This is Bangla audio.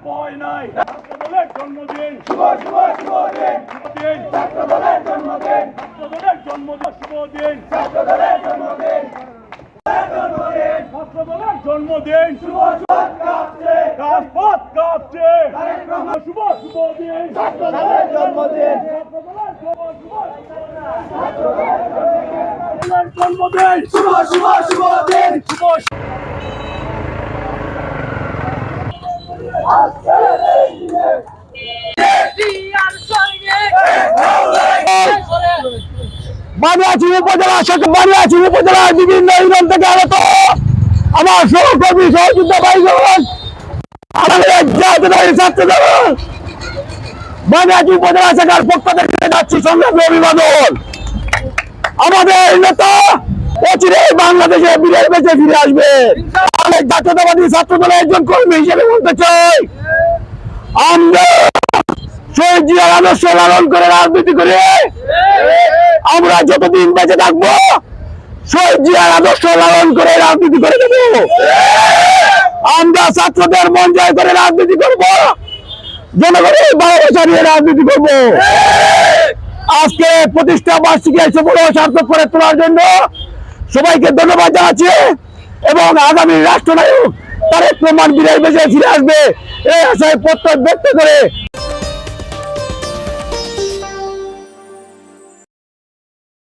ভয় নাই। ছাত্রদলের জন্মদিন শুভ শুভ শুভ দিন। ছাত্রদলের জন্মদিন ছাত্রদলের জন্মদিন শুভ দিন। ছাত্রদলের জন্মদিন ছাত্রদলের জন্মদিন শুভ শুভ কাঁপছে রাজপথ কাঁপছে। শুভ শুভ দিন ছাত্রদলের জন্মদিন। জন্মদিন শুভ শুভ শুভ দিন। শুভ বানিয়াচুর উপজেলার বিভিন্ন ইউনিয়ন থেকে আগত আমার সহকর্মী সহযোদ্ধা ভাইগণ, আমাদের জাতীয় ছাত্রদল বানিয়াচুর উপজেলা শাখার পক্ষ থেকে যাচ্ছি সংগ্রামী অভিবাদন। আমাদের নেতা অচিরেই বাংলাদেশে বেঁচে ফিরে আসবে। আমি জাতীয়তাবাদী ছাত্রদলের একজন কর্মী হিসেবে বলতে চাই, আমরা শহীদ জিয়ার আদর্শ লালন করে রাজনীতি করে আমরা যতদিন বেঁচে থাকবো শহীদ জিয়ার আদর্শ লালন করে রাজনীতি করে দেব। আমরা ছাত্রদের মন জয় করে রাজনীতি করব, জনগণের ভালোবাসা নিয়ে রাজনীতি করব। আজকে প্রতিষ্ঠা বার্ষিকী এসে বড় সার্থক করে তোলার জন্য সবাইকে ধন্যবাদ জানাচ্ছি এবং আগামী রাষ্ট্রনায়ক তারেক রহমান বিজয় বেঁচে ফিরে আসবে এই আশায় প্রত্যয় ব্যক্ত করে